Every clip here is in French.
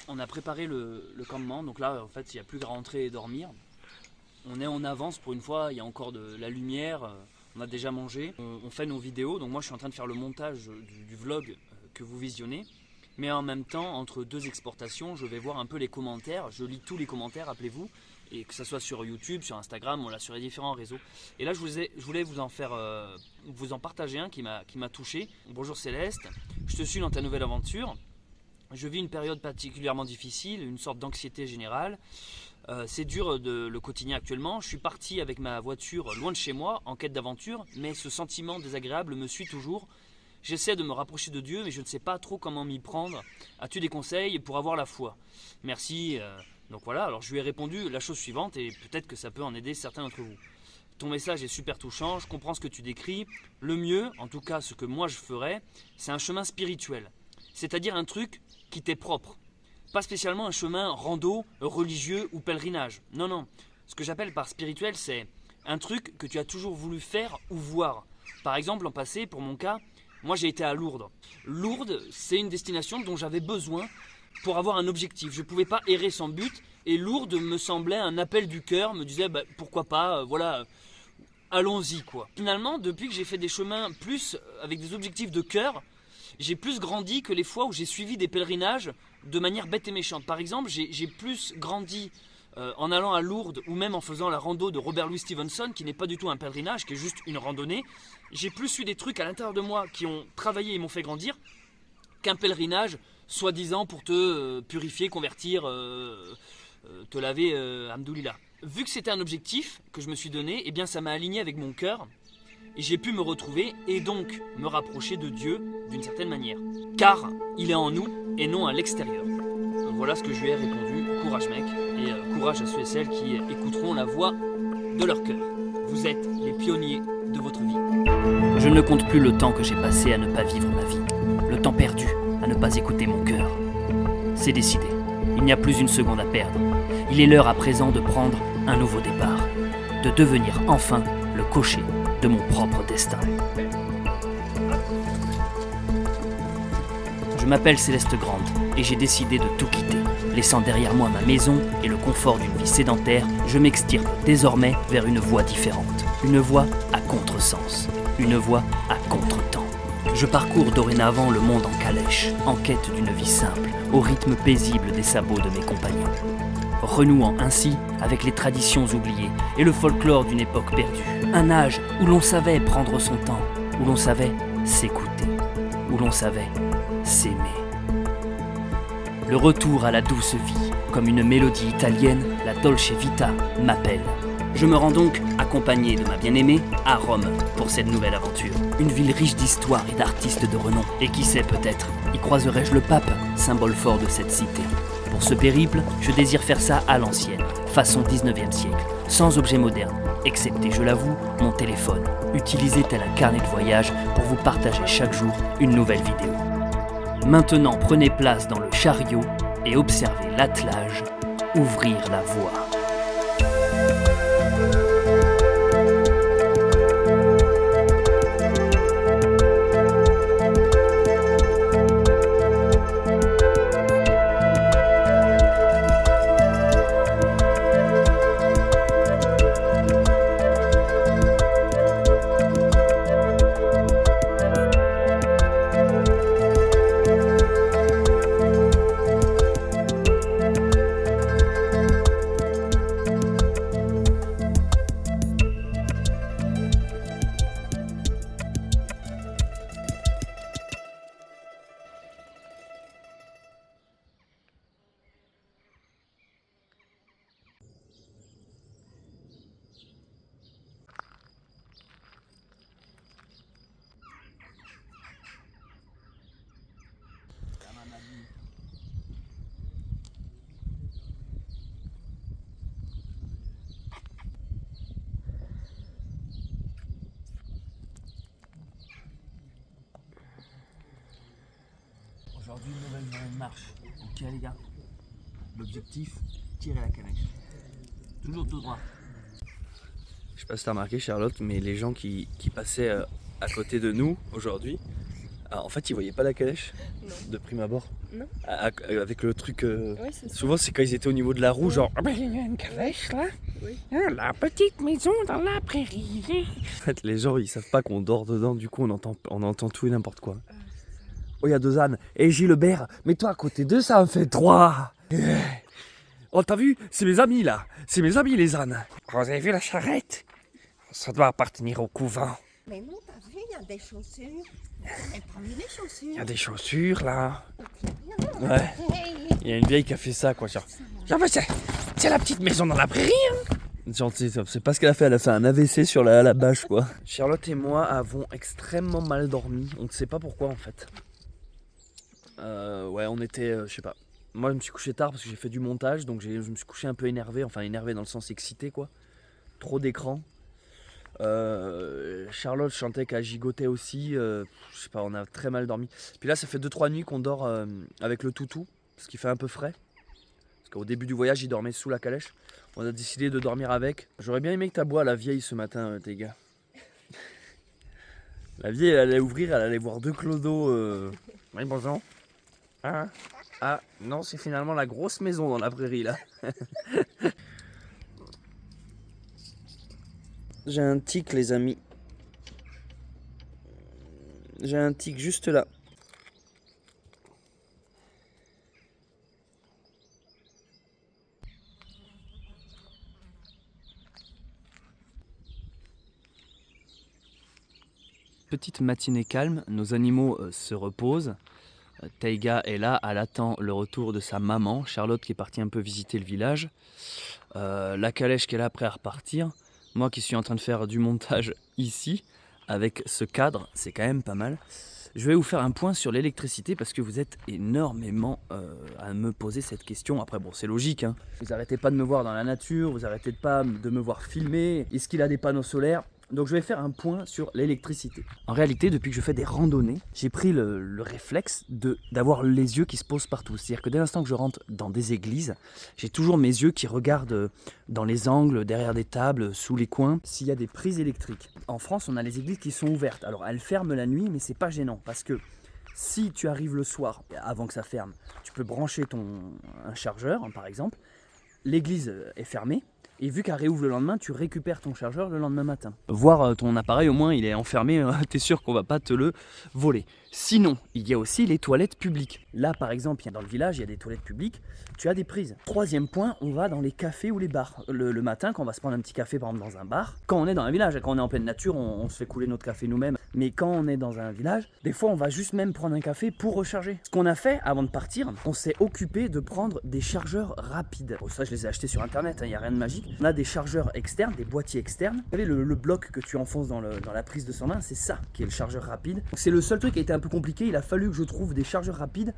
On a préparé le campement, donc là en fait il n'y a plus qu'à rentrer et dormir. On est en avance pour une fois, il y a encore de la lumière, on a déjà mangé. On fait nos vidéos, donc moi je suis en train de faire le montage du vlog que vous visionnez. Mais en même temps, entre deux exportations, je vais voir un peu les commentaires, je lis tous les commentaires, appelez-vous, et que ce soit sur YouTube, sur Instagram, voilà, sur les différents réseaux. Et là je voulais vous en partager un qui m'a touché. Bonjour Céleste, je te suis dans ta nouvelle aventure. Je vis une période particulièrement difficile, une sorte d'anxiété générale. C'est dur le quotidien actuellement. Je suis parti avec ma voiture loin de chez moi, en quête d'aventure, mais ce sentiment désagréable me suit toujours. J'essaie de me rapprocher de Dieu, mais je ne sais pas trop comment m'y prendre. As-tu des conseils pour avoir la foi? Merci. Donc voilà, alors je lui ai répondu la chose suivante, et peut-être que ça peut en aider certains d'entre vous. Ton message est super touchant, je comprends ce que tu décris. Le mieux, en tout cas ce que moi je ferais, c'est un chemin spirituel. C'est-à-dire un truc qui t'est propre. Pas spécialement un chemin rando, religieux ou pèlerinage. Non, non. Ce que j'appelle par spirituel, c'est un truc que tu as toujours voulu faire ou voir. Par exemple, en passé, pour mon cas, moi j'ai été à Lourdes. Lourdes, c'est une destination dont j'avais besoin pour avoir un objectif. Je ne pouvais pas errer sans but. Et Lourdes me semblait un appel du cœur, me disait pourquoi pas, voilà, allons-y quoi. Finalement, depuis que j'ai fait des chemins plus avec des objectifs de cœur, j'ai plus grandi que les fois où j'ai suivi des pèlerinages de manière bête et méchante. Par exemple, j'ai plus grandi en allant à Lourdes ou même en faisant la rando de Robert Louis Stevenson, qui n'est pas du tout un pèlerinage, qui est juste une randonnée. J'ai plus eu des trucs à l'intérieur de moi qui ont travaillé et m'ont fait grandir qu'un pèlerinage, soi-disant pour te purifier, convertir, te laver, hamdoulillah. Vu que c'était un objectif que je me suis donné, eh bien ça m'a aligné avec mon cœur. Et j'ai pu me retrouver et donc me rapprocher de Dieu d'une certaine manière. Car il est en nous et non à l'extérieur. Donc voilà ce que je lui ai répondu. Courage mec, et courage à ceux et celles qui écouteront la voix de leur cœur. Vous êtes les pionniers de votre vie. Je ne compte plus le temps que j'ai passé à ne pas vivre ma vie. Le temps perdu à ne pas écouter mon cœur. C'est décidé. Il n'y a plus une seconde à perdre. Il est l'heure à présent de prendre un nouveau départ. De devenir enfin le cocher de mon propre destin. Je m'appelle Céleste Grande et j'ai décidé de tout quitter. Laissant derrière moi ma maison et le confort d'une vie sédentaire, je m'extirpe désormais vers une voie différente. Une voie à contresens. Une voie à contretemps. Je parcours dorénavant le monde en calèche, en quête d'une vie simple, au rythme paisible des sabots de mes compagnons. Renouant ainsi avec les traditions oubliées et le folklore d'une époque perdue. Un âge où l'on savait prendre son temps, où l'on savait s'écouter, où l'on savait s'aimer. Le retour à la douce vie, comme une mélodie italienne, la Dolce Vita m'appelle. Je me rends donc, accompagné de ma bien-aimée, à Rome pour cette nouvelle aventure. Une ville riche d'histoire et d'artistes de renom. Et qui sait peut-être, y croiserai-je le pape, symbole fort de cette cité. Pour ce périple, je désire faire ça à l'ancienne, façon 19e siècle, sans objet moderne, excepté, je l'avoue, mon téléphone, utilisé tel un carnet de voyage pour vous partager chaque jour une nouvelle vidéo. Maintenant, prenez place dans le chariot et observez l'attelage ouvrir la voie. Aujourd'hui, une nouvelle journée de marche. Ok les gars, l'objectif, tirer la calèche. Toujours tout droit. Je sais pas si t'as remarqué Charlotte, mais les gens qui passaient à côté de nous aujourd'hui, Ah, en fait, ils voyaient pas la calèche Non. de prime abord. Non. Avec le truc. Oui, c'est ça. Souvent, c'est quand ils étaient au niveau de la roue, Ouais. genre. Ah ben, il y a une calèche là. Oui. Ah, la petite maison dans la prairie. En fait, les gens, ils savent pas qu'on dort dedans, du coup, on entend tout et n'importe quoi. Ah, Oh, il y a 2 ânes. Et Gilbert, mets-toi à côté d'eux, ça en fait 3. Oh, t'as vu? C'est mes amis là. C'est mes amis les ânes. Oh, vous avez vu la charrette? Ça doit appartenir au couvent. Mais non, t'as vu, il y a des chaussures. Elle prend les Il y chaussures. a des chaussures là. Ouais. Il y a une vieille qui a fait ça quoi. Genre, bah, c'est la petite maison dans la prairie. Hein. Genre, c'est pas ce qu'elle a fait. Elle a fait un AVC sur la bâche quoi. Charlotte et moi avons extrêmement mal dormi. On ne sait pas pourquoi en fait. Ouais, on était, je sais pas. Moi, je me suis couché tard parce que j'ai fait du montage, donc je me suis couché un peu énervé. Enfin, énervé dans le sens excité quoi. Trop d'écran. Charlotte chantait qu'elle gigotait aussi, je sais pas, on a très mal dormi. Puis là ça fait 2-3 nuits qu'on dort avec le toutou, parce qu'il fait un peu frais. Parce qu'au début du voyage il dormait sous la calèche. On a décidé de dormir avec. J'aurais bien aimé que t'aboies la vieille ce matin, tes gars. La vieille elle allait ouvrir, elle allait voir 2 clodos. Oui bonjour. Ah non, c'est finalement la grosse maison dans la prairie là. J'ai un tic les amis. J'ai un tic juste là. Petite matinée calme, nos animaux se reposent. Taiga est là, elle attend le retour de sa maman, Charlotte qui est partie un peu visiter le village. La calèche qui est là prête à repartir. Moi qui suis en train de faire du montage ici, avec ce cadre, c'est quand même pas mal. Je vais vous faire un point sur l'électricité parce que vous êtes énormément à me poser cette question. Après bon c'est logique, hein. Vous arrêtez pas de me voir dans la nature, vous arrêtez pas de me voir filmer. Est-ce qu'il a des panneaux solaires ? Donc je vais faire un point sur l'électricité. En réalité, depuis que je fais des randonnées, j'ai pris le réflexe d'avoir les yeux qui se posent partout. C'est-à-dire que dès l'instant que je rentre dans des églises, j'ai toujours mes yeux qui regardent dans les angles, derrière des tables, sous les coins, s'il y a des prises électriques. En France, on a les églises qui sont ouvertes. Alors elles ferment la nuit, mais c'est pas gênant parce que si tu arrives le soir, avant que ça ferme, tu peux brancher un chargeur, par exemple. L'église est fermée. Et vu qu'elle réouvre le lendemain, tu récupères ton chargeur le lendemain matin. Voir ton appareil, au moins il est enfermé, t'es sûr qu'on va pas te le voler. Sinon, il y a aussi les toilettes publiques. Là par exemple, dans le village, il y a des toilettes publiques, tu as des prises. Troisième point, on va dans les cafés ou les bars. Le matin, quand on va se prendre un petit café par exemple dans un bar, quand on est dans un village, quand on est en pleine nature, on se fait couler notre café nous-mêmes. Mais quand on est dans un village, des fois on va juste même prendre un café pour recharger. Ce qu'on a fait avant de partir, on s'est occupé de prendre des chargeurs rapides. Bon, ça je les ai achetés sur internet, il n'y a rien de magique. On a des chargeurs externes, des boîtiers externes. Vous savez, le bloc que tu enfonces dans la prise de 120, c'est ça qui est le chargeur rapide. C'est le seul truc qui a été un peu compliqué, il a fallu que je trouve des chargeurs rapides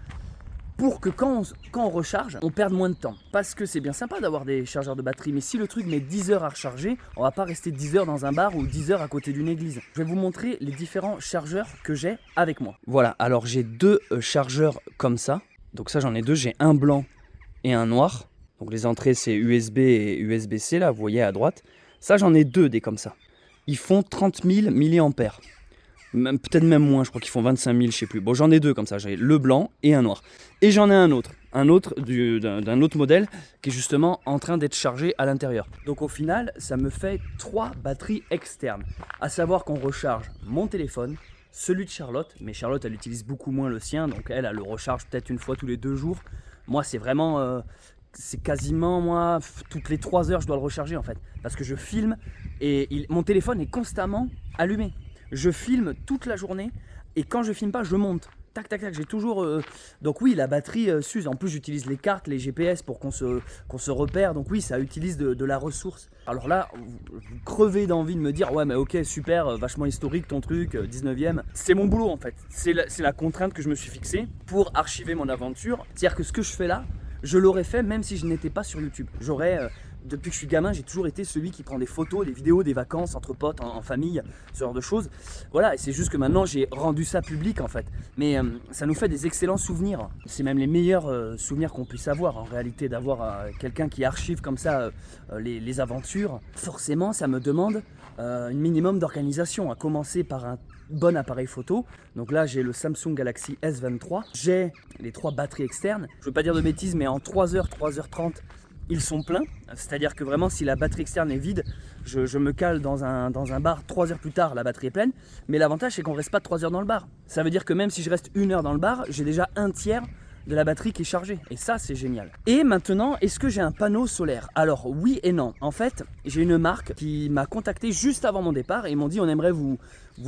pour que quand on recharge, on perde moins de temps. Parce que c'est bien sympa d'avoir des chargeurs de batterie, mais si le truc met 10 heures à recharger, on va pas rester 10 heures dans un bar ou 10 heures à côté d'une église. Je vais vous montrer les différents chargeurs que j'ai avec moi. Voilà, alors j'ai 2 chargeurs comme ça. Donc ça j'en ai 2, j'ai un blanc et un noir. Donc les entrées c'est USB et USB-C là, vous voyez à droite. Ça j'en ai 2 des comme ça. Ils font 30 000 mAh. Peut-être même moins, je crois qu'ils font 25 000, je sais plus. Bon, j'en ai 2 comme ça, j'ai le blanc et un noir. Et j'en ai un autre d'un autre modèle qui est justement en train d'être chargé à l'intérieur. Donc au final, ça me fait 3 batteries externes. À savoir qu'on recharge mon téléphone, celui de Charlotte, mais Charlotte elle utilise beaucoup moins le sien, donc elle le recharge peut-être une fois tous les 2 jours. Moi c'est vraiment... c'est quasiment moi, toutes les 3 heures je dois le recharger en fait. Parce que je filme et mon téléphone est constamment allumé. Je filme toute la journée et quand je filme pas, je monte. Tac, tac, tac, j'ai toujours... Donc oui, la batterie s'use. En plus, j'utilise les cartes, les GPS pour qu'on se repère. Donc oui, ça utilise de la ressource. Alors là, vous crevez d'envie de me dire « Ouais, mais ok, super, vachement historique ton truc, 19e. » C'est mon boulot en fait. C'est la contrainte que je me suis fixée pour archiver mon aventure. C'est-à-dire que ce que je fais là, je l'aurais fait même si je n'étais pas sur YouTube. Depuis que je suis gamin, j'ai toujours été celui qui prend des photos, des vidéos, des vacances entre potes, en famille, ce genre de choses. Voilà, et c'est juste que maintenant j'ai rendu ça public en fait. Mais ça nous fait des excellents souvenirs. C'est même les meilleurs souvenirs qu'on puisse avoir en réalité, d'avoir quelqu'un qui archive comme ça les aventures. Forcément, ça me demande un minimum d'organisation, à commencer par un bon appareil photo. Donc là j'ai le Samsung Galaxy S23, j'ai les 3 batteries externes. Je veux pas dire de bêtises, mais en 3h, 3h30, ils sont pleins. C'est-à-dire que vraiment si la batterie externe est vide, je me cale dans un bar, 3 heures plus tard la batterie est pleine. Mais l'avantage c'est qu'on reste pas 3 heures dans le bar. Ça veut dire que même si je reste 1 heure dans le bar, j'ai déjà un tiers de la batterie qui est chargée, et ça c'est génial. Et maintenant, est-ce que j'ai un panneau solaire? Alors oui et non. En fait, j'ai une marque qui m'a contacté juste avant mon départ et ils m'ont dit on aimerait vous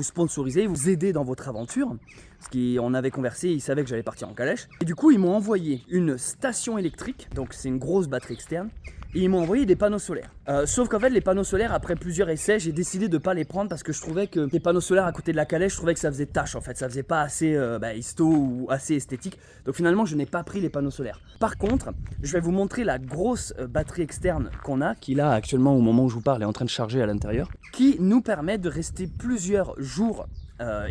sponsoriser, vous aider dans votre aventure. Parce qu'on avait conversé, ils savaient que j'allais partir en calèche. Et du coup, ils m'ont envoyé une station électrique, donc c'est une grosse batterie externe. Et ils m'ont envoyé des panneaux solaires. Sauf qu'en fait, les panneaux solaires, après plusieurs essais, j'ai décidé de ne pas les prendre parce que je trouvais que les panneaux solaires à côté de la calèche, je trouvais que ça faisait tâche en fait. Ça faisait pas assez histo ou assez esthétique. Donc finalement, je n'ai pas pris les panneaux solaires. Par contre, je vais vous montrer la grosse batterie externe qu'on a, qui là actuellement, au moment où je vous parle, est en train de charger à l'intérieur, qui nous permet de rester plusieurs jours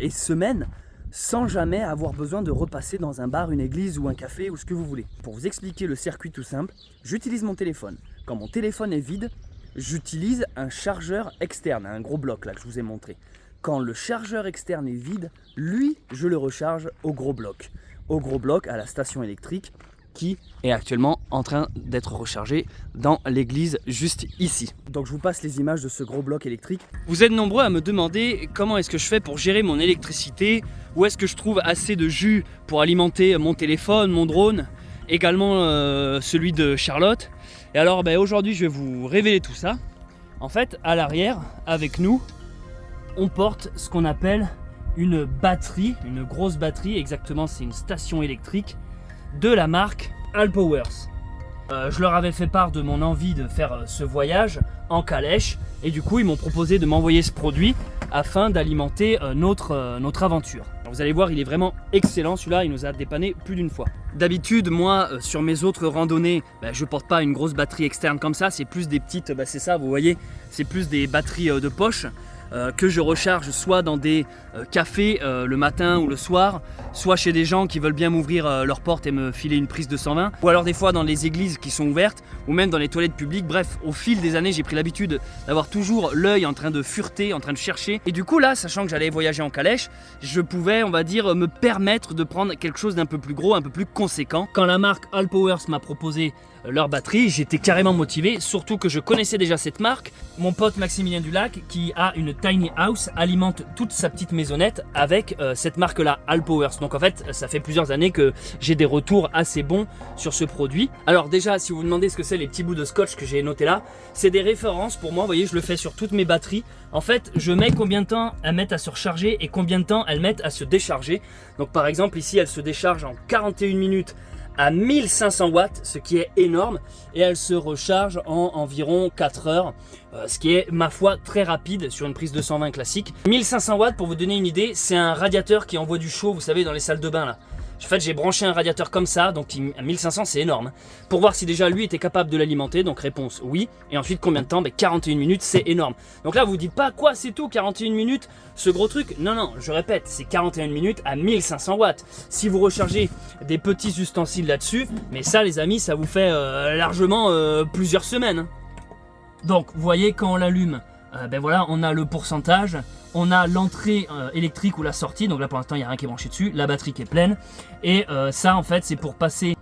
et semaines sans jamais avoir besoin de repasser dans un bar, une église ou un café ou ce que vous voulez. Pour vous expliquer le circuit tout simple, j'utilise mon téléphone. Quand mon téléphone est vide, j'utilise un chargeur externe, un gros bloc là que je vous ai montré. Quand le chargeur externe est vide, lui, je le recharge au gros bloc. Au gros bloc, à la station électrique, qui est actuellement en train d'être rechargé dans l'église juste ici. Donc je vous passe les images de ce gros bloc électrique. Vous êtes nombreux à me demander comment est-ce que je fais pour gérer mon électricité, où est-ce que je trouve assez de jus pour alimenter mon téléphone, mon drone, également celui de Charlotte. Et alors aujourd'hui je vais vous révéler tout ça. En fait à l'arrière avec nous on porte ce qu'on appelle une batterie, une grosse batterie, exactement c'est une station électrique de la marque Alpowers. Je leur avais fait part de mon envie de faire ce voyage en calèche et du coup ils m'ont proposé de m'envoyer ce produit afin d'alimenter notre aventure. Alors, vous allez voir, il est vraiment excellent celui-là, il nous a dépanné plus d'une fois. D'habitude moi sur mes autres randonnées, je porte pas une grosse batterie externe comme ça, c'est plus des petites, c'est ça vous voyez, c'est plus des batteries de poche. Que je recharge soit dans des cafés le matin ou le soir, soit chez des gens qui veulent bien m'ouvrir leur porte et me filer une prise de 120, ou alors des fois dans les églises qui sont ouvertes, ou même dans les toilettes publiques. Bref, au fil des années, j'ai pris l'habitude d'avoir toujours l'œil en train de fureter, en train de chercher. Et du coup là, sachant que j'allais voyager en calèche, je pouvais, on va dire, me permettre de prendre quelque chose d'un peu plus gros, un peu plus conséquent. Quand la marque Alpowers m'a proposé leur batterie, j'étais carrément motivé, surtout que je connaissais déjà cette marque. Mon pote Maximilien Dulac, qui a une tiny house, alimente toute sa petite maisonnette avec cette marque là, Alpowers. Donc en fait, ça fait plusieurs années que j'ai des retours assez bons sur ce produit. Alors déjà, si vous vous demandez ce que c'est les petits bouts de scotch que j'ai notés là, c'est des références pour moi, vous voyez, je le fais sur toutes mes batteries. En fait, je mets combien de temps elles mettent à se recharger et combien de temps elles mettent à se décharger. Donc par exemple, ici, elle se décharge en 41 minutes à 1500 watts, ce qui est énorme, et elle se recharge en environ 4 heures, ce qui est ma foi très rapide sur une prise de 120 classique. 1500 watts, pour vous donner une idée, c'est un radiateur qui envoie du chaud, vous savez, dans les salles de bain là. En fait, j'ai branché un radiateur comme ça, donc à 1500 c'est énorme. Pour voir si déjà lui était capable de l'alimenter, donc réponse oui. Et ensuite combien de temps? 41 minutes, c'est énorme. Donc là vous vous dites pas quoi, c'est tout, 41 minutes, ce gros truc? Non, non, je répète, c'est 41 minutes à 1500 watts. Si vous rechargez des petits ustensiles là-dessus, mais ça les amis, ça vous fait largement plusieurs semaines. Donc vous voyez quand on l'allume, voilà, on a le pourcentage. On a l'entrée électrique ou la sortie, donc là pour l'instant il n'y a rien qui est branché dessus, la batterie qui est pleine. Et ça en fait c'est pour passer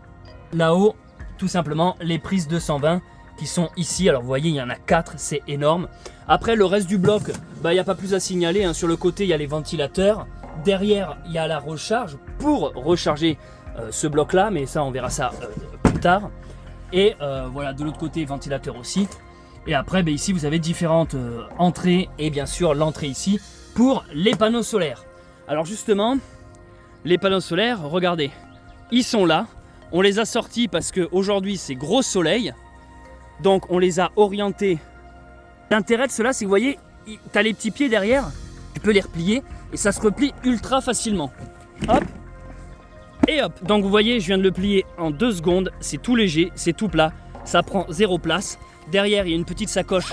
là-haut tout simplement les prises 220 qui sont ici. Alors vous voyez il y en a 4, c'est énorme. Après le reste du bloc, il n'y a pas plus à signaler, hein. Sur le côté il y a les ventilateurs, derrière il y a la recharge pour recharger ce bloc là, mais ça on verra ça plus tard. Et voilà de l'autre côté ventilateur aussi. Et après, ici, vous avez différentes entrées et bien sûr l'entrée ici pour les panneaux solaires. Alors justement, les panneaux solaires, regardez, ils sont là. On les a sortis parce qu'aujourd'hui, c'est gros soleil. Donc, on les a orientés. L'intérêt de cela, c'est que vous voyez, tu as les petits pieds derrière. Tu peux les replier et ça se replie ultra facilement. Hop. Et hop. Donc, vous voyez, je viens de le plier en 2 secondes. C'est tout léger, c'est tout plat. Ça prend 0 place. Derrière, il y a une petite sacoche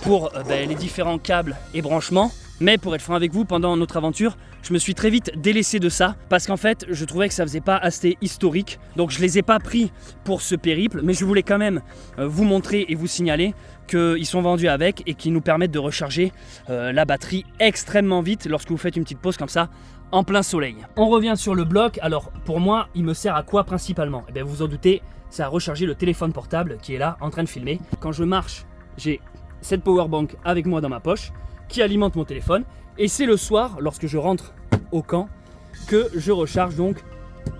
pour les différents câbles et branchements. Mais pour être franc avec vous, pendant notre aventure, je me suis très vite délaissé de ça parce qu'en fait, je trouvais que ça faisait pas assez historique. Donc je les ai pas pris pour ce périple, mais je voulais quand même vous montrer et vous signaler qu'ils sont vendus avec et qu'ils nous permettent de recharger la batterie extrêmement vite lorsque vous faites une petite pause comme ça en plein soleil. On revient sur le bloc. Alors pour moi, il me sert à quoi principalement? Eh bien vous vous en doutez, c'est à recharger le téléphone portable qui est là en train de filmer. Quand je marche, j'ai cette powerbank avec moi dans ma poche qui alimente mon téléphone, et c'est le soir lorsque je rentre au camp que je recharge donc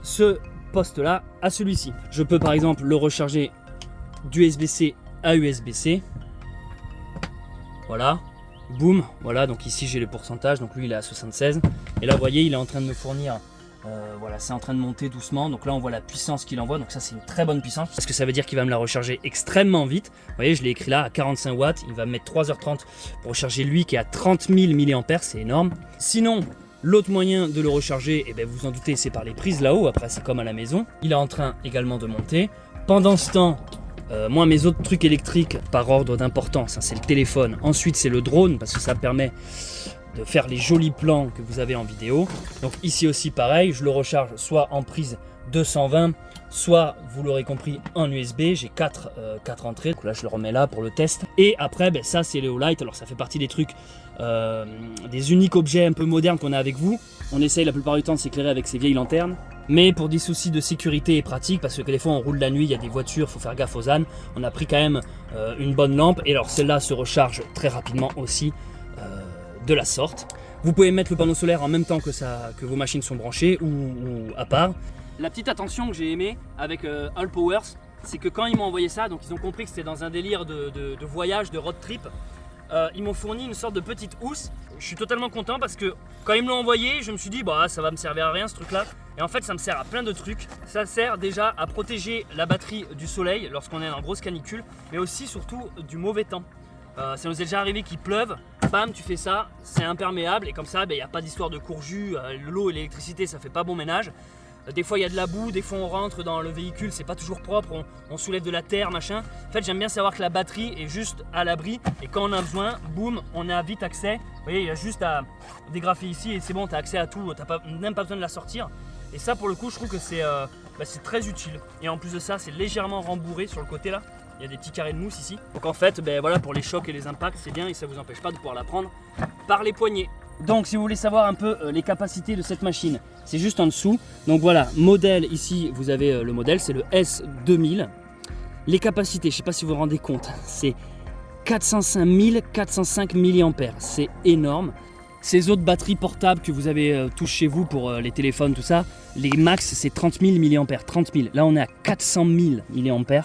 ce poste là à celui-ci. Je peux par exemple le recharger d'USB-C à USB-C, voilà, boum, voilà, donc ici j'ai le pourcentage, donc lui il est à 76, et là vous voyez il est en train de me fournir voilà, c'est en train de monter doucement, donc là on voit la puissance qu'il envoie, donc ça c'est une très bonne puissance, parce que ça veut dire qu'il va me la recharger extrêmement vite. Vous voyez, je l'ai écrit là à 45 watts, il va me mettre 3h30 pour recharger lui qui est à 30 000 mAh, c'est énorme. Sinon, l'autre moyen de le recharger, et bien vous en doutez, c'est par les prises là-haut, après c'est comme à la maison. Il est en train également de monter. Pendant ce temps, moi mes autres trucs électriques par ordre d'importance, hein, c'est le téléphone, ensuite c'est le drone, parce que ça permet de faire les jolis plans que vous avez en vidéo. Donc ici aussi pareil, je le recharge soit en prise 220, soit vous l'aurez compris en USB. J'ai 4 entrées, donc là je le remets là pour le test. Et après ben, ça c'est les Olight. Alors ça fait partie des trucs, des uniques objets un peu modernes qu'on a avec vous. On essaye la plupart du temps de s'éclairer avec ces vieilles lanternes, mais pour des soucis de sécurité et pratique, parce que des fois on roule la nuit, il y a des voitures, il faut faire gaffe aux ânes, on a pris quand même une bonne lampe, et alors celle-là se recharge très rapidement aussi de la sorte. Vous pouvez mettre le panneau solaire en même temps que vos machines sont branchées ou à part. La petite attention que j'ai aimée avec All Powers, c'est que quand ils m'ont envoyé ça, donc ils ont compris que c'était dans un délire de voyage, de road trip, ils m'ont fourni une sorte de petite housse. Je suis totalement content parce que quand ils me l'ont envoyé, je me suis dit bah ça va me servir à rien ce truc là, et en fait ça me sert à plein de trucs. Ça sert déjà à protéger la batterie du soleil lorsqu'on est en grosse canicule, mais aussi surtout du mauvais temps. Ça nous est déjà arrivé qu'il pleuve, bam tu fais ça, c'est imperméable, et comme ça il n'y a pas d'histoire de courjus, l'eau et l'électricité ça fait pas bon ménage. Des fois il y a de la boue, des fois on rentre dans le véhicule, c'est pas toujours propre, on soulève de la terre, machin. En fait j'aime bien savoir que la batterie est juste à l'abri, et quand on a besoin, boum, on a vite accès. Vous voyez, il y a juste à dégrafer ici et c'est bon, tu as accès à tout, tu n'as même pas besoin de la sortir. Et ça pour le coup je trouve que c'est très utile. Et en plus de ça c'est légèrement rembourré sur le côté là. Il y a des petits carrés de mousse ici. Donc en fait, ben voilà, pour les chocs et les impacts, c'est bien, et ça ne vous empêche pas de pouvoir la prendre par les poignets. Donc si vous voulez savoir un peu les capacités de cette machine, c'est juste en dessous. Donc voilà, modèle ici, vous avez le modèle, c'est le S2000. Les capacités, je ne sais pas si vous vous rendez compte, c'est 405 405 mAh, c'est énorme. Ces autres batteries portables que vous avez tous chez vous pour les téléphones, tout ça, les max c'est 30 000 mAh, 30 000. Là on est à 400 000 mAh.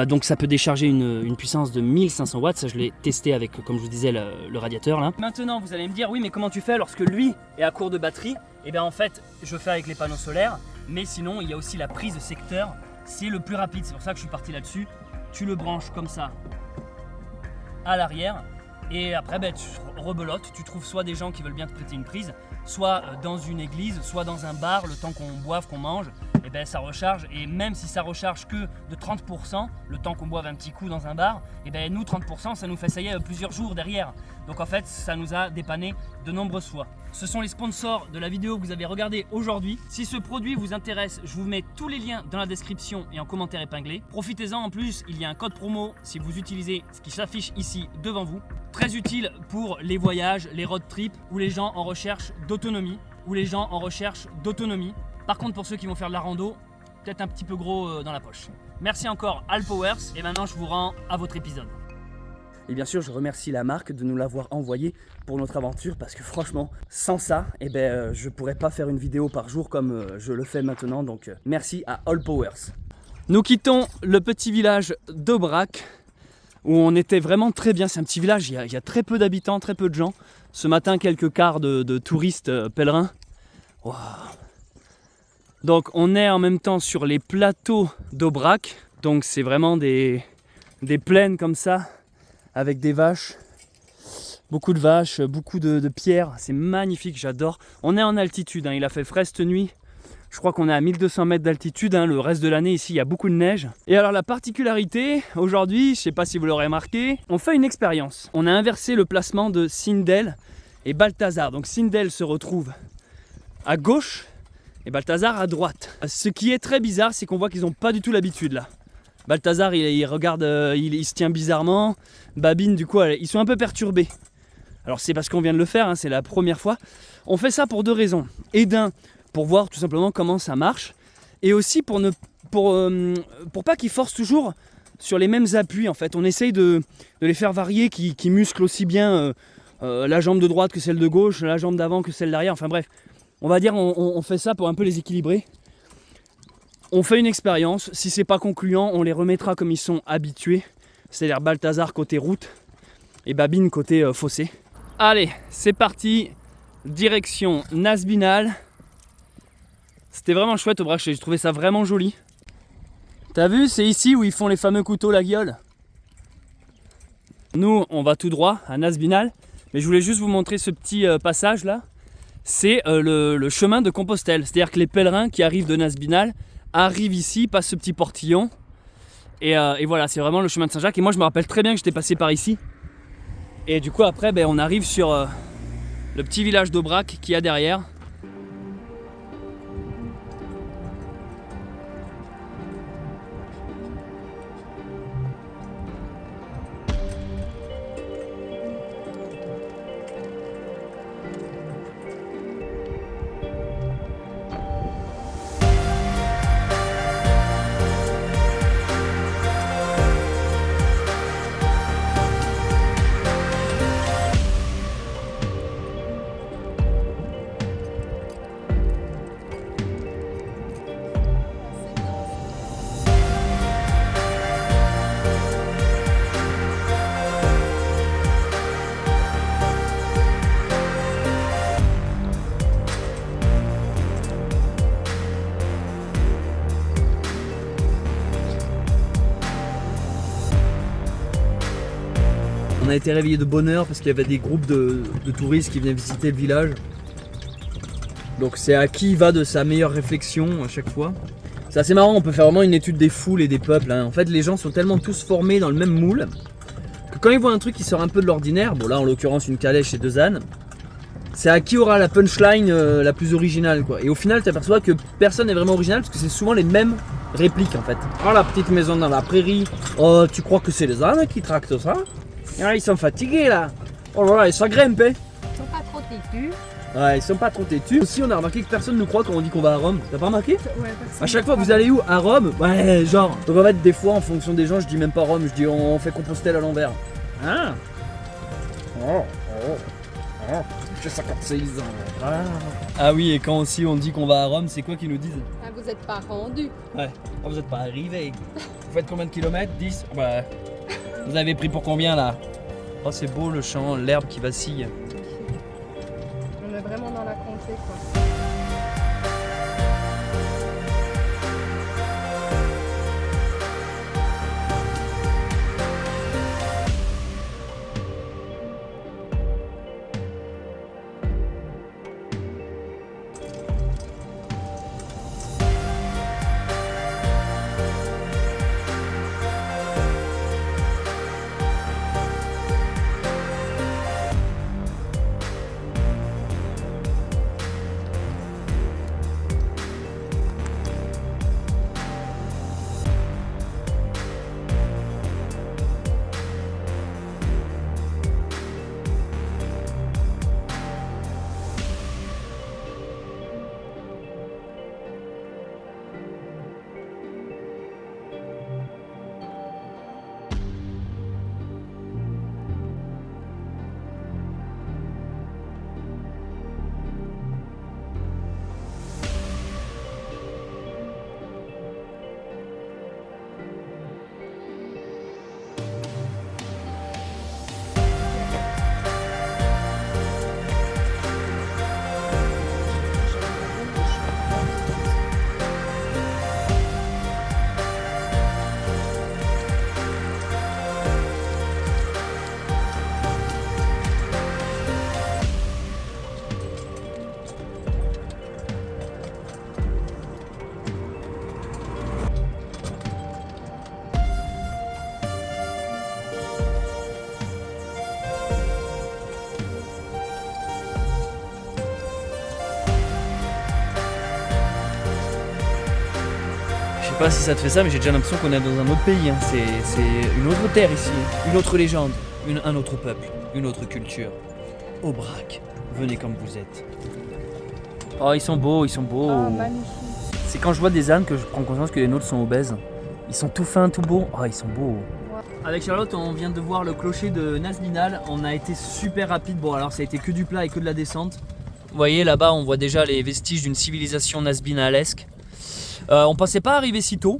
Donc ça peut décharger une puissance de 1500 watts, ça je l'ai testé avec, comme je vous disais, le radiateur là. Maintenant vous allez me dire, oui mais comment tu fais lorsque lui est à court de batterie? Et bien en fait, je fais avec les panneaux solaires, mais sinon il y a aussi la prise de secteur, c'est le plus rapide, c'est pour ça que je suis parti là-dessus. Tu le branches comme ça à l'arrière, et après ben, tu rebelotes, tu trouves soit des gens qui veulent bien te prêter une prise, soit dans une église, soit dans un bar, le temps qu'on boive, qu'on mange, et ben ça recharge. Et même si ça recharge que de 30%, le temps qu'on boive un petit coup dans un bar, et ben nous 30% ça nous fait ça y est plusieurs jours derrière. Donc en fait ça nous a dépanné de nombreuses fois. Ce sont les sponsors de la vidéo que vous avez regardée aujourd'hui. Si ce produit vous intéresse, je vous mets tous les liens dans la description et en commentaire épinglé. Profitez-en, en plus il y a un code promo si vous utilisez ce qui s'affiche ici devant vous. Très utile pour les voyages, les road trips, ou les gens en recherche d'autonomie. Par contre pour ceux qui vont faire de la rando, peut-être un petit peu gros dans la poche. Merci encore All Powers, et maintenant je vous rends à votre épisode. Et bien sûr je remercie la marque de nous l'avoir envoyé pour notre aventure, parce que franchement sans ça eh ben, je pourrais pas faire une vidéo par jour comme je le fais maintenant, donc merci à All Powers. Nous quittons le petit village d'Aubrac où on était vraiment très bien. C'est un petit village, il y a très peu d'habitants, très peu de gens. Ce matin quelques quarts de touristes pèlerins. Wow. Donc on est en même temps sur les plateaux d'Aubrac, donc c'est vraiment des plaines comme ça, avec des vaches, beaucoup de vaches, beaucoup de pierres, c'est magnifique, j'adore. On est en altitude, hein, il a fait frais cette nuit, je crois qu'on est à 1200 mètres d'altitude, hein, le reste de l'année ici il y a beaucoup de neige. Et alors la particularité aujourd'hui, je ne sais pas si vous l'aurez remarqué, on fait une expérience. On a inversé le placement de Sindel et Balthazar. Donc Sindel se retrouve à gauche et Balthazar à droite. Ce qui est très bizarre, c'est qu'on voit qu'ils n'ont pas du tout l'habitude là. Balthazar il regarde, il se tient bizarrement. Babine du coup ils sont un peu perturbés. Alors c'est parce qu'on vient de le faire, hein, c'est la première fois. On fait ça pour deux raisons. Et d'un, pour voir tout simplement comment ça marche. Et aussi pour pas qu'ils forcent toujours sur les mêmes appuis en fait. On essaye de les faire varier, qui musclent aussi bien la jambe de droite que celle de gauche, la jambe d'avant que celle d'arrière. Enfin bref, on va dire on fait ça pour un peu les équilibrer. On fait une expérience, si c'est pas concluant, on les remettra comme ils sont habitués. C'est-à-dire Balthazar côté route et Babine côté fossé. Allez, c'est parti, direction Nazbinal. C'était vraiment chouette au bras, j'ai trouvé ça vraiment joli. T'as vu, c'est ici où ils font les fameux couteaux la gueule. Nous, on va tout droit à Nazbinal, mais je voulais juste vous montrer ce petit passage là. C'est le chemin de Compostelle, c'est-à-dire que les pèlerins qui arrivent de Nazbinal arrivent ici, passent ce petit portillon. Et voilà, c'est vraiment le chemin de Saint-Jacques. Et moi, je me rappelle très bien que j'étais passé par ici. Et du coup, après, on arrive sur le petit village d'Aubrac qu'il y a derrière. On a été réveillés de bonne heure parce qu'il y avait des groupes de touristes qui venaient visiter le village. Donc c'est à qui va de sa meilleure réflexion à chaque fois. C'est assez marrant, on peut faire vraiment une étude des foules et des peuples. Hein. En fait, les gens sont tellement tous formés dans le même moule que quand ils voient un truc qui sort un peu de l'ordinaire, bon là en l'occurrence une calèche et deux ânes, c'est à qui aura la punchline la plus originale quoi. Et au final, tu aperçois que personne n'est vraiment original parce que c'est souvent les mêmes répliques en fait. Oh la petite maison dans la prairie, oh tu crois que c'est les ânes qui tractent ça? Ah, ils sont fatigués là. Oh là là, ils sont grimpés. Ils sont pas trop têtus. Ouais, ils sont pas trop têtus. Aussi, on a remarqué que personne ne croit quand on dit qu'on va à Rome. T'as pas remarqué? Ouais, À chaque fois, vous allez où? À Rome? Ouais, genre. Donc en fait, des fois, en fonction des gens, je dis même pas Rome, je dis on fait Compostelle à l'envers. Hein? Oh. J'ai 56 ans. Ah oui, et quand aussi on dit qu'on va à Rome, c'est quoi qu'ils nous disent? Ah, vous êtes pas rendu. Ouais. Oh, vous êtes pas arrivés. Vous faites combien de kilomètres? 10? Ouais. Vous avez pris pour combien là? Oh, c'est beau le champ, l'herbe qui vacille. On est vraiment dans la comté quoi. sais pas si ça te fait ça, mais j'ai déjà l'impression qu'on est dans un autre pays. Hein. C'est une autre terre ici, une autre légende, un autre peuple, une autre culture. Aubrac, venez comme vous êtes. Oh, ils sont beaux, ils sont beaux. Ah, magnifique. C'est quand je vois des ânes que je prends conscience que les nôtres sont obèses. Ils sont tout fins, tout beaux. Oh, ils sont beaux. Avec Charlotte, on vient de voir le clocher de Nazbinal. On a été super rapide. Bon, alors ça a été que du plat et que de la descente. Vous voyez, là-bas, on voit déjà les vestiges d'une civilisation nazbinalesque. On pensait pas arriver si tôt.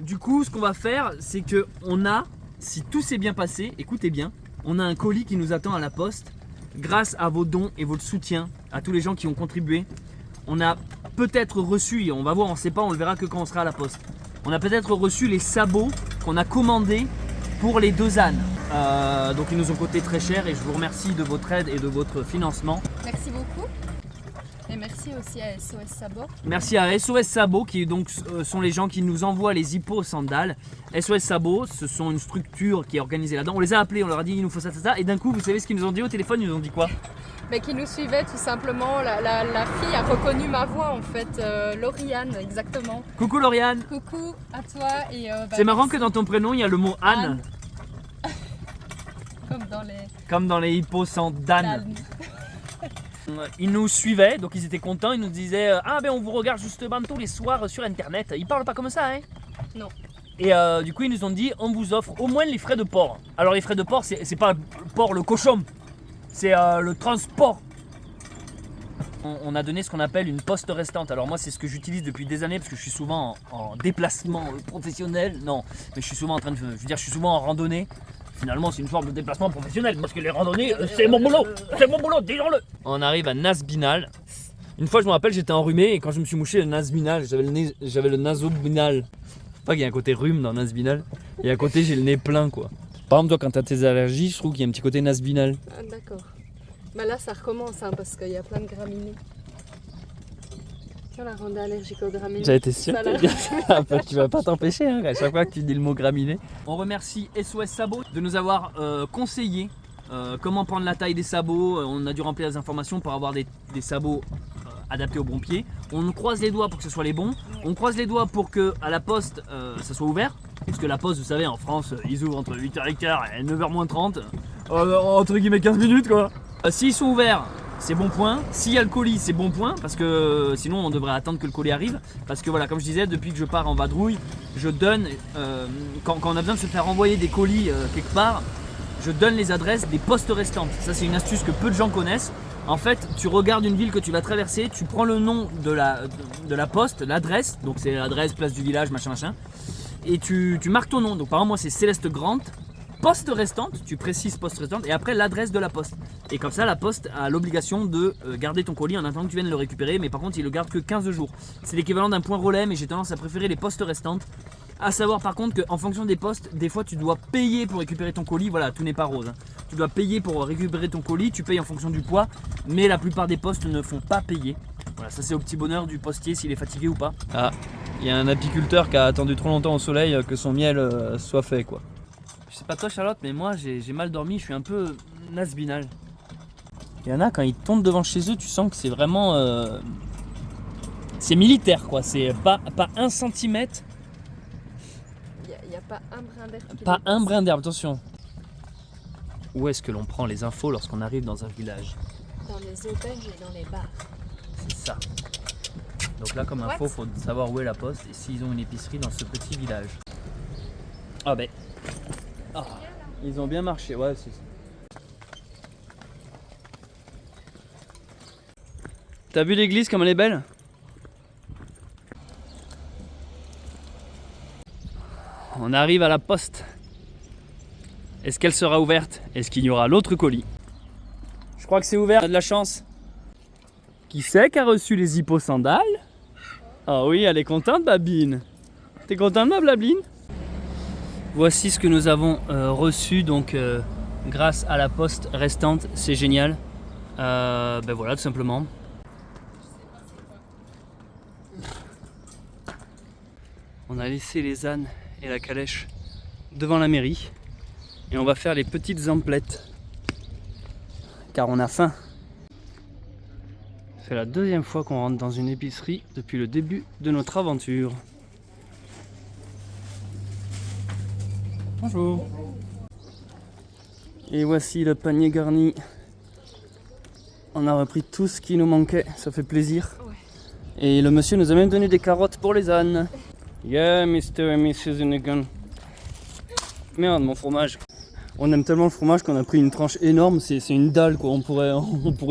Du coup, ce qu'on va faire, c'est que on a, si tout s'est bien passé, écoutez bien, on a un colis qui nous attend à la poste. Grâce à vos dons et votre soutien, à tous les gens qui ont contribué, on a peut-être reçu, et on va voir, on ne sait pas, on le verra que quand on sera à la poste. On a peut-être reçu les sabots qu'on a commandés pour les 2 ânes. Donc ils nous ont coûté très cher et je vous remercie de votre aide et de votre financement. Merci beaucoup. Et merci aussi à SOS Sabot. Merci à SOS Sabot qui donc sont les gens qui nous envoient les hippos sandales. SOS Sabot, ce sont une structure qui est organisée là-dedans. On les a appelés, on leur a dit il nous faut ça, ça, ça. Et d'un coup, vous savez ce qu'ils nous ont dit au téléphone? Ils nous ont dit quoi? Mais qui nous suivait tout simplement. La fille a reconnu ma voix en fait. Lauriane, exactement. Coucou Lauriane. Coucou à toi. C'est marrant que dans ton prénom il y a le mot Anne. Comme dans les hippos sandales. Ils nous suivaient, donc ils étaient contents, ils nous disaient ah ben on vous regarde justement tous les soirs sur internet. Ils parlent pas comme ça, hein? Non. Et du coup ils nous ont dit on vous offre au moins les frais de port. Alors les frais de port c'est pas le port, le cochon, c'est le transport. On a donné ce qu'on appelle une poste restante. Alors moi c'est ce que j'utilise depuis des années parce que je suis souvent en déplacement professionnel. Non, mais je suis souvent je suis souvent en randonnée. Finalement, c'est une forme de déplacement professionnel parce que les randonnées, c'est mon boulot, disons-le. On arrive à Nazbinal. Une fois, je me rappelle, j'étais enrhumé et quand je me suis mouché le Nazbinal, j'avais le nasobinal. Pas qu'il y a un côté rhume dans Nazbinal, et à côté, j'ai le nez plein, quoi. Par exemple, toi, quand t'as tes allergies, je trouve qu'il y a un petit côté Nazbinal. Ah, d'accord. Bah là, ça recommence hein, parce qu'il y a plein de graminées. Tiens, la rende allergique aux graminées. J'ai été sûr que tu vas pas t'empêcher hein, à chaque fois que tu dis le mot graminé. On remercie SOS Sabot de nous avoir conseillé comment prendre la taille des sabots. On a dû remplir les informations pour avoir des sabots adaptés aux bons pieds. On croise les doigts pour que ce soit les bons. On croise les doigts pour que à la poste ça soit ouvert. Parce que la poste, vous savez, en France, ils ouvrent entre 8h15 et 9h moins 30. Entre guillemets 15 minutes quoi. S'ils sont ouverts, c'est bon point. S'il y a le colis, c'est bon point parce que sinon on devrait attendre que le colis arrive. Parce que voilà, comme je disais, depuis que je pars en vadrouille, je donne, quand on a besoin de se faire envoyer des colis quelque part, je donne les adresses des postes restantes. Ça c'est une astuce que peu de gens connaissent. En fait, tu regardes une ville que tu vas traverser, tu prends le nom de la poste, l'adresse, donc c'est l'adresse, place du village, machin, et tu marques ton nom. Donc par exemple moi c'est Céleste Grant. Poste restante, tu précises poste restante et après l'adresse de la poste. Et comme ça, la poste a l'obligation de garder ton colis en attendant que tu viennes le récupérer, mais par contre, il le garde que 15 jours. C'est l'équivalent d'un point relais, mais j'ai tendance à préférer les postes restantes. À savoir par contre qu'en fonction des postes, des fois tu dois payer pour récupérer ton colis. Voilà, tout n'est pas rose. Hein. Tu dois payer pour récupérer ton colis, tu payes en fonction du poids, mais la plupart des postes ne font pas payer. Voilà, ça c'est au petit bonheur du postier s'il est fatigué ou pas. Ah, il y a un apiculteur qui a attendu trop longtemps au soleil que son miel soit fait quoi. Je sais pas toi Charlotte, mais moi j'ai mal dormi, je suis un peu Nazbinal. Il y en a quand ils tombent devant chez eux, tu sens que c'est vraiment... c'est militaire quoi, c'est pas 1 centimètre. Il n'y a pas un brin d'herbe. Pas un brin d'herbe, attention. Où est-ce que l'on prend les infos lorsqu'on arrive dans un village? Dans les auberges et dans les bars. C'est ça. Donc là comme info, il faut savoir où est la poste et s'ils ont une épicerie dans ce petit village. Ah ben... Ah, ils ont bien marché, ouais c'est ça. T'as vu l'église comme elle est belle? On arrive à la poste. Est-ce qu'elle sera ouverte? Est-ce qu'il y aura l'autre colis? Je crois que c'est ouvert, on a de la chance. Qui c'est qui a reçu les hippos sandales? Ah oui, elle est contente Babine. T'es contente ma Blabline? Voici ce que nous avons reçu donc grâce à la poste restante, c'est génial. Ben voilà tout simplement. On a laissé les ânes et la calèche devant la mairie et on va faire les petites emplettes car on a faim. C'est la 2e fois qu'on rentre dans une épicerie depuis le début de notre aventure. Bonjour. Et voici le panier garni. On a repris tout ce qui nous manquait, ça fait plaisir. Ouais. Et le monsieur nous a même donné des carottes pour les ânes. Yeah, Mr. and Mrs. Unigan. Merde, mon fromage. On aime tellement le fromage qu'on a pris une tranche énorme, c'est une dalle quoi, on pourrait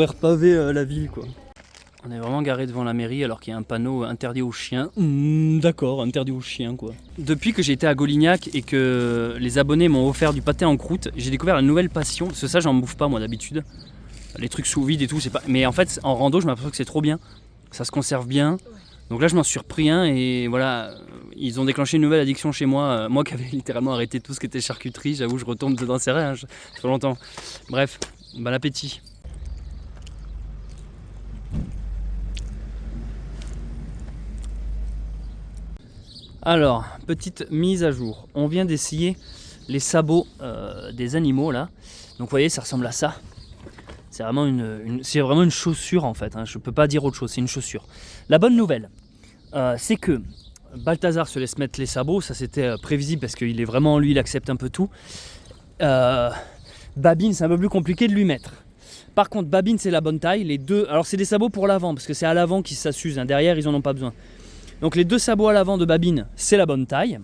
repaver la ville quoi. On est vraiment garé devant la mairie alors qu'il y a un panneau interdit aux chiens. D'accord, interdit aux chiens quoi. Depuis que j'ai été à Golignac et que les abonnés m'ont offert du pâté en croûte, j'ai découvert la nouvelle passion, parce que ça j'en bouffe pas moi d'habitude. Les trucs sous vide et tout, c'est pas. Mais en fait en rando je m'aperçois que c'est trop bien. Ça se conserve bien. Donc là je m'en suis repris un et voilà, ils ont déclenché une nouvelle addiction chez moi. Moi qui avais littéralement arrêté tout ce qui était charcuterie, j'avoue je retombe dedans, c'est rien, ça fait longtemps. Bref, bon appétit. Alors, petite mise à jour. On vient d'essayer les sabots des animaux là. Donc vous voyez ça ressemble à ça. C'est vraiment une chaussure en fait, hein. Je peux pas dire autre chose, c'est une chaussure. La bonne nouvelle, c'est que Balthazar se laisse mettre les sabots, ça c'était prévisible parce qu'il est vraiment lui, il accepte un peu tout. Babine c'est un peu plus compliqué de lui mettre. Par contre Babine c'est la bonne taille, les deux, alors c'est des sabots pour l'avant parce que c'est à l'avant qu'ils s'usent, hein. Derrière ils en ont pas besoin. Donc les deux sabots à l'avant de Babine c'est la bonne taille.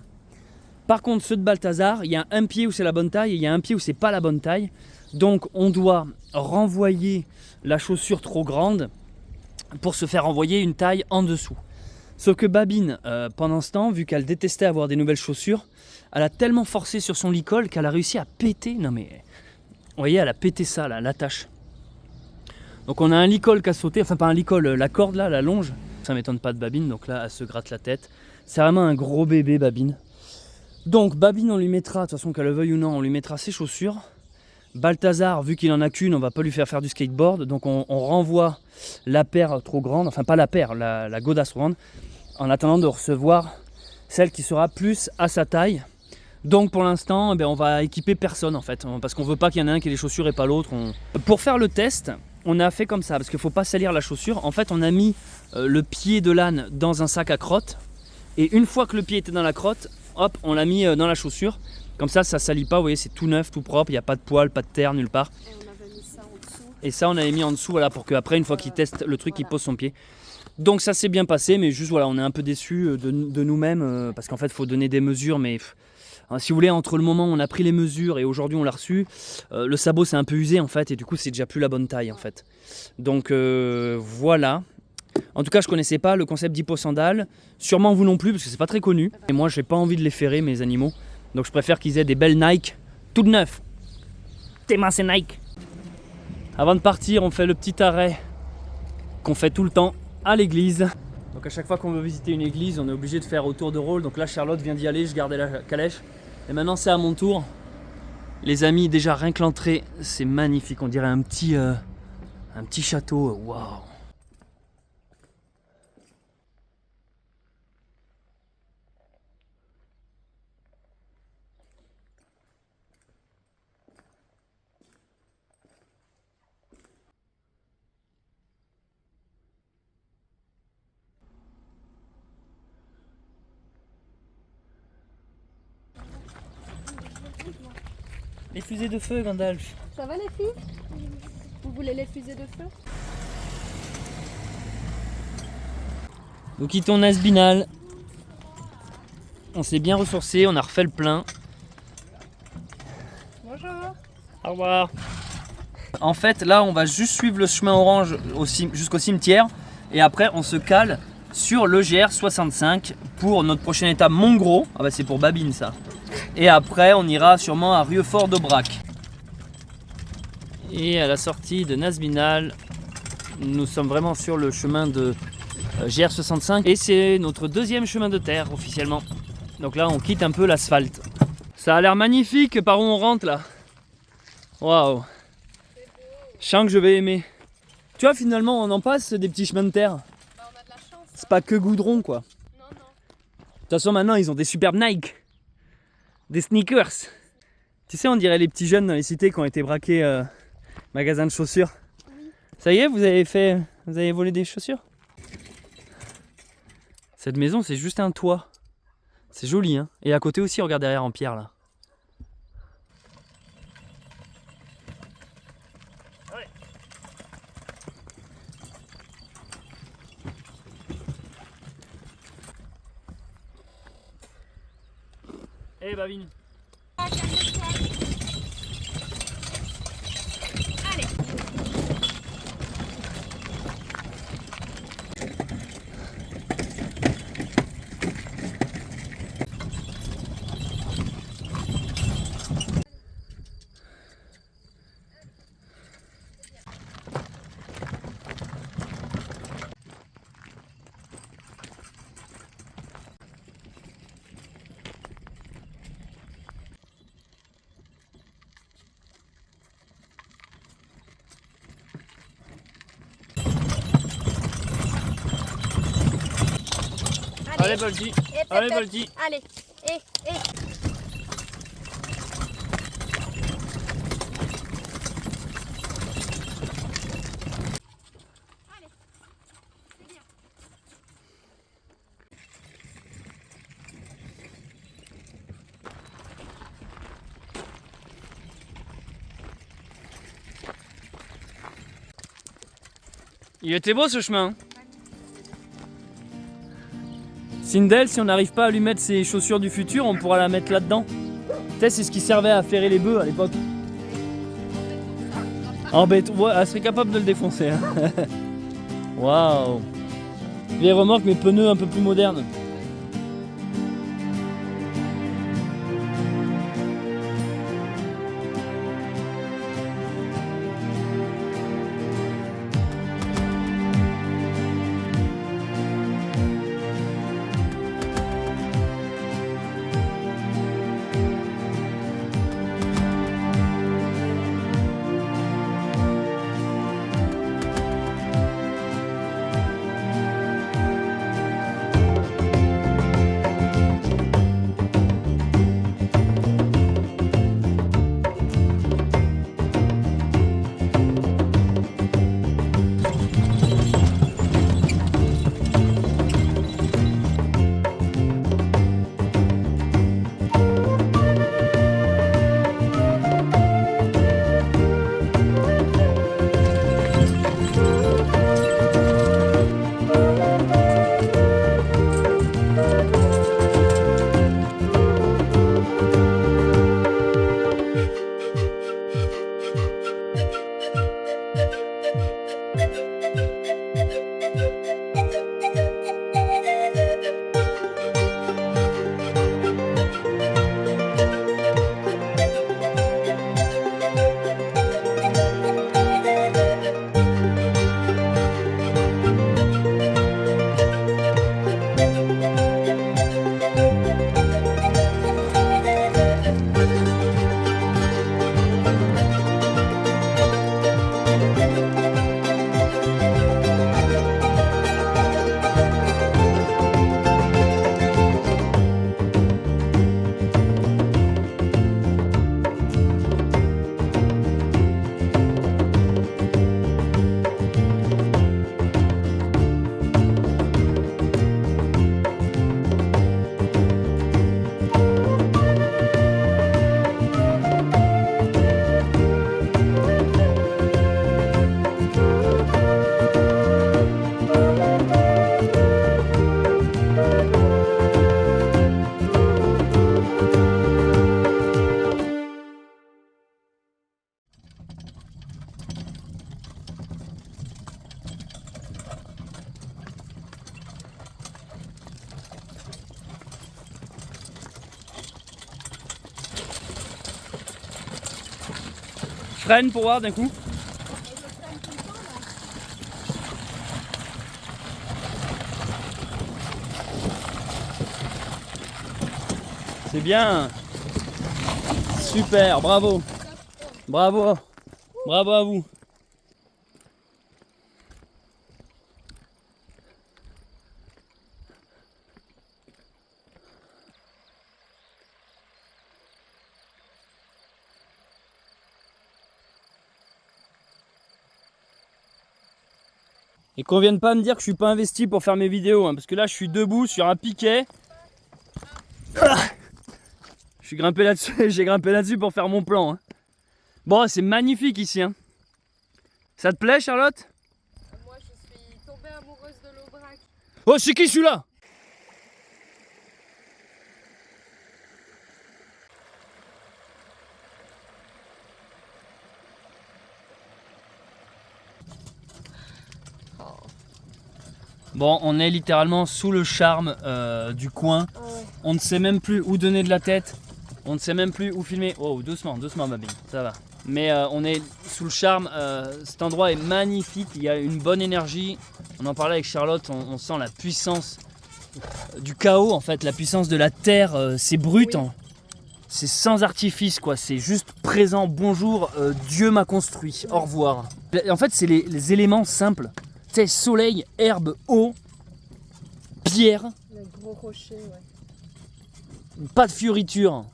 Par contre ceux de Balthazar, il y a un pied où c'est la bonne taille et il y a un pied où c'est pas la bonne taille. Donc on doit renvoyer la chaussure trop grande pour se faire envoyer une taille en dessous. Sauf que Babine, pendant ce temps, vu qu'elle détestait avoir des nouvelles chaussures, elle a tellement forcé sur son licol qu'elle a réussi à péter. Non mais, vous voyez, elle a pété ça là, l'attache. Donc on a un licol qui a sauté, enfin pas un licol, la corde là, la longe. Ça m'étonne pas de Babine, donc là elle se gratte la tête. C'est vraiment un gros bébé Babine. Donc Babine on lui mettra, de toute façon qu'elle le veuille ou non, on lui mettra ses chaussures. Balthazar, vu qu'il en a qu'une, on va pas lui faire du skateboard, donc on renvoie la paire trop grande, enfin pas la paire, la godasse trop grande, en attendant de recevoir celle qui sera plus à sa taille. Donc pour l'instant, on va équiper personne en fait, parce qu'on veut pas qu'il y en ait un qui ait les chaussures et pas l'autre. Pour faire le test, on a fait comme ça, parce qu'il faut pas salir la chaussure. En fait, on a mis le pied de l'âne dans un sac à crotte, et une fois que le pied était dans la crotte, hop, on l'a mis dans la chaussure. Comme ça salit pas, vous voyez, c'est tout neuf, tout propre, il n'y a pas de poils, pas de terre, nulle part. Et on avait mis ça en dessous. Et ça, on avait mis en dessous, voilà, pour qu'après, une fois qu'il teste le truc, il pose son pied. Donc ça s'est bien passé, mais juste, voilà, on est un peu déçus de nous-mêmes, parce qu'en fait, il faut donner des mesures, mais si vous voulez, entre le moment où on a pris les mesures et aujourd'hui, on l'a reçu, le sabot s'est un peu usé, en fait, et du coup, c'est déjà plus la bonne taille, en fait. Donc, voilà. En tout cas, je connaissais pas le concept d'hippo-sandales, sûrement vous non plus, parce que c'est pas très connu. Et moi, j'ai pas envie de les ferrer, mes animaux. Donc je préfère qu'ils aient des belles Nike toutes neuves. Tes mains c'est Nike. Avant de partir, on fait le petit arrêt qu'on fait tout le temps à l'église. Donc à chaque fois qu'on veut visiter une église, on est obligé de faire autour de rôle. Donc là Charlotte vient d'y aller, je gardais la calèche. Et maintenant c'est à mon tour. Les amis, déjà rien que l'entrée, c'est magnifique. On dirait un petit château. Waouh. Les fusées de feu, Gandalf. Ça va les filles? Vous voulez les fusées de feu? Nous quittons Nasbinal. On s'est bien ressourcé, on a refait le plein. Bonjour. Au revoir. En fait, là, on va juste suivre le chemin orange jusqu'au cimetière. Et après, on se cale sur le GR65 pour notre prochaine étape Montgros. Ah bah c'est pour Babine ça. Et après, on ira sûrement à Rieufort-d'Aubrac. Et à la sortie de Nasbinal, nous sommes vraiment sur le chemin de GR65. Et c'est notre deuxième chemin de terre officiellement. Donc là, on quitte un peu l'asphalte. Ça a l'air magnifique par où on rentre là. Waouh. Je sens que je vais aimer. Tu vois, finalement, on en passe des petits chemins de terre. Bah, on a de la chance. C'est pas que goudron quoi. Non, non. De toute façon, maintenant, ils ont des superbes Nike. Des sneakers. Tu sais, on dirait les petits jeunes dans les cités qui ont été braqués magasin de chaussures. Oui. Ça y est, vous avez volé des chaussures? Cette maison, c'est juste un toit. C'est joli, hein. Et à côté aussi, regarde derrière en pierre, là. Allez, Bavine. Allez. Allez, Balti. Allez, Balti. Allez. Et. Il était beau ce chemin. Sindel, si on n'arrive pas à lui mettre ses chaussures du futur, on pourra la mettre là-dedans. Tu sais, c'est ce qui servait à ferrer les bœufs à l'époque. En béton, ouais, elle serait capable de le défoncer. Hein. Waouh. Les remorques, mais pneus un peu plus modernes. Freine pour voir d'un coup. C'est bien. Super, bravo. Bravo. Bravo à vous. Et qu'on vienne pas me dire que je suis pas investi pour faire mes vidéos, hein, parce que là je suis debout sur un piquet. Ah, je suis grimpé là-dessus, j'ai grimpé là-dessus pour faire mon plan. Hein. Bon, c'est magnifique ici. Hein. Ça te plaît, Charlotte? Moi, je suis tombée amoureuse de l'Aubrac. Oh, c'est qui celui-là? Bon, on est littéralement sous le charme du coin. Ah ouais. On ne sait même plus où donner de la tête. On ne sait même plus où filmer. Oh, doucement, doucement, ma bille, ça va. Mais on est sous le charme. Cet endroit est magnifique. Il y a une bonne énergie. On en parlait avec Charlotte. On sent la puissance du chaos, en fait. La puissance de la terre. C'est brut. Oui. Hein. C'est sans artifice, quoi. C'est juste présent. Bonjour, Dieu m'a construit. Au revoir. En fait, c'est les éléments simples. Tu sais, soleil, herbe, eau, pierre. Les gros rochers, ouais. Pas de fioriture.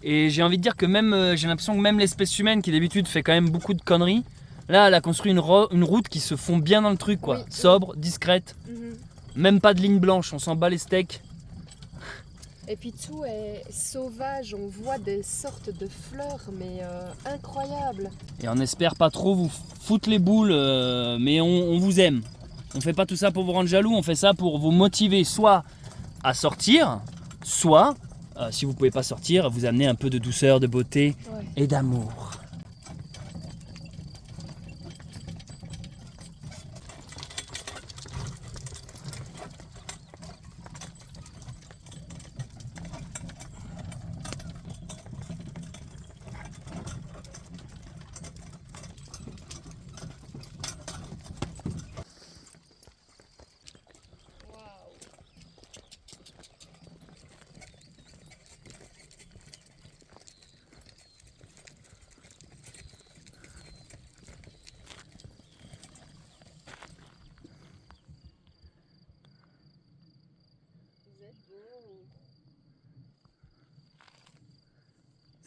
Et j'ai envie de dire que même, j'ai l'impression que même l'espèce humaine qui d'habitude fait quand même beaucoup de conneries, là elle a construit une route qui se fond bien dans le truc quoi. Oui. Sobre, discrète, même pas de ligne blanche, on s'en bat les steaks. Et puis tout est sauvage, on voit des sortes de fleurs, mais incroyables. Et on espère pas trop vous foutre les boules, mais on vous aime. On fait pas tout ça pour vous rendre jaloux, on fait ça pour vous motiver soit à sortir, soit, si vous pouvez pas sortir, vous amener un peu de douceur, de beauté Ouais. et d'amour.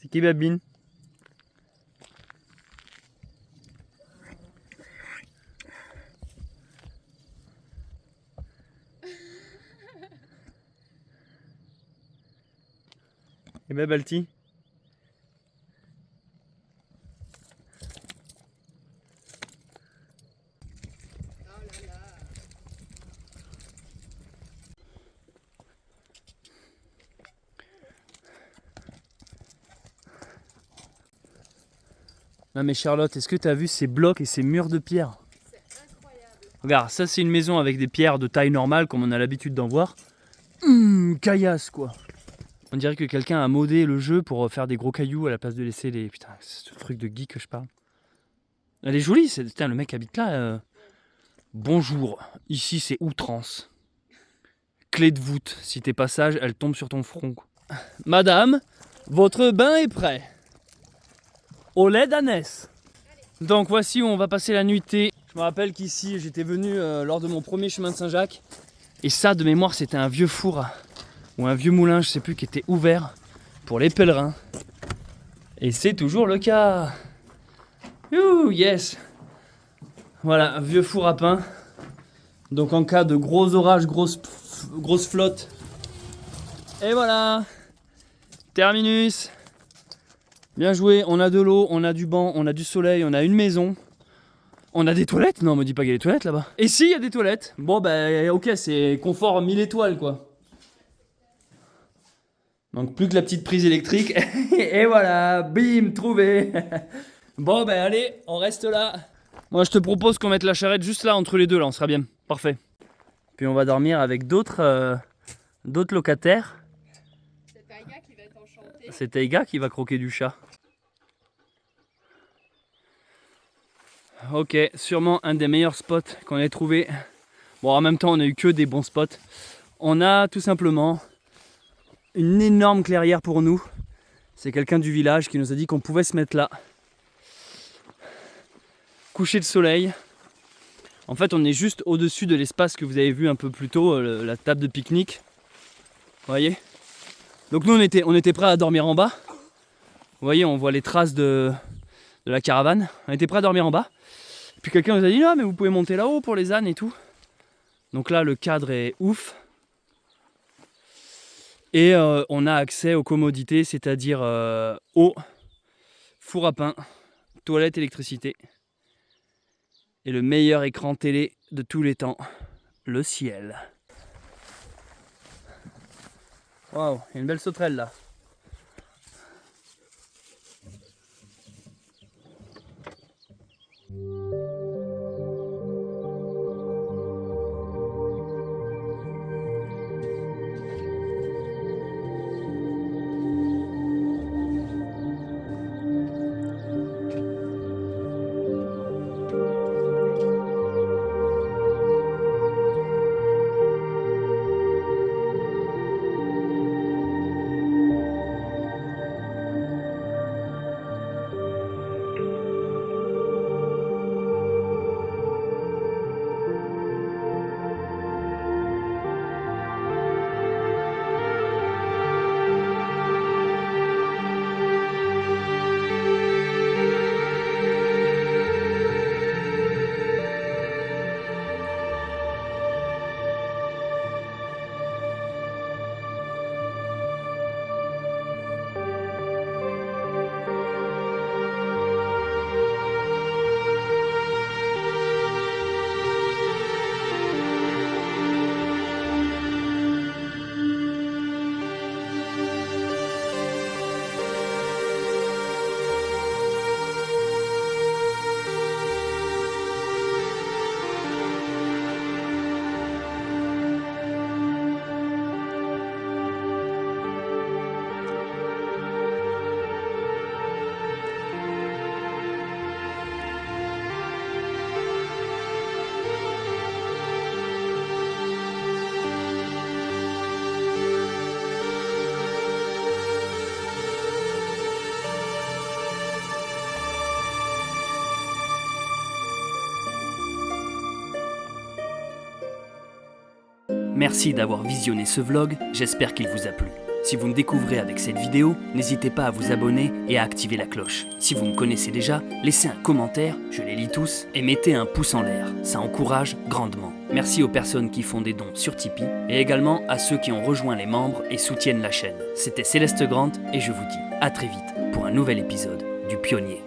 C'est qui Babine? Et ben Balti. Non mais Charlotte, est-ce que tu as vu ces blocs et ces murs de pierre? C'est incroyable. Regarde, ça c'est une maison avec des pierres de taille normale comme on a l'habitude d'en voir. Caillasse quoi. On dirait que quelqu'un a modé le jeu pour faire des gros cailloux à la place de laisser les... Putain, c'est ce truc de geek que je parle. Elle est jolie, putain, le mec habite là. Bonjour, ici c'est outrance. Clé de voûte, si t'es pas sage, elle tombe sur ton front. Quoi. Madame, votre bain est prêt. Au lait d'ânesse. Donc voici où on va passer la nuitée. Je me rappelle qu'ici j'étais venu lors de mon premier chemin de Saint-Jacques. Et ça de mémoire c'était un vieux four ou un vieux moulin, je sais plus, qui était ouvert pour les pèlerins. Et c'est toujours le cas. Ouh, yes. Voilà, un vieux four à pain. Donc en cas de gros orages, grosse flotte. Et voilà. Terminus. Bien joué, on a de l'eau, on a du banc, on a du soleil, on a une maison. On a des toilettes? Non, me dis pas qu'il y a des toilettes là-bas. Et si, il y a des toilettes. Bon, bah ok, c'est confort 1000 étoiles quoi. Donc plus que la petite prise électrique. Et voilà, bim, trouvé. Bon, bah allez, on reste là. Moi, je te propose qu'on mette la charrette juste là, entre les deux, là, on sera bien. Parfait. Puis on va dormir avec d'autres locataires. C'est Taïga qui va être enchantée. C'est Taïga qui va croquer du chat. Ok, sûrement un des meilleurs spots qu'on ait trouvé. Bon, en même temps, on a eu que des bons spots. On a tout simplement une énorme clairière pour nous. C'est quelqu'un du village qui nous a dit qu'on pouvait se mettre là. Coucher de soleil. En fait, on est juste au-dessus de l'espace que vous avez vu un peu plus tôt, la table de pique-nique. Vous voyez? Donc nous, on était prêts à dormir en bas. Vous voyez, on voit les traces de la caravane. On était prêts à dormir en bas. Puis quelqu'un nous a dit, non, mais vous pouvez monter là-haut pour les ânes et tout. Donc là, le cadre est ouf. Et on a accès aux commodités, c'est-à-dire eau, four à pain, toilette, électricité. Et le meilleur écran télé de tous les temps, le ciel. Waouh, il y a une belle sauterelle là. Merci d'avoir visionné ce vlog, j'espère qu'il vous a plu. Si vous me découvrez avec cette vidéo, n'hésitez pas à vous abonner et à activer la cloche. Si vous me connaissez déjà, laissez un commentaire, je les lis tous, et mettez un pouce en l'air, ça encourage grandement. Merci aux personnes qui font des dons sur Tipeee, et également à ceux qui ont rejoint les membres et soutiennent la chaîne. C'était Céleste Grant, et je vous dis à très vite pour un nouvel épisode du Pionnier.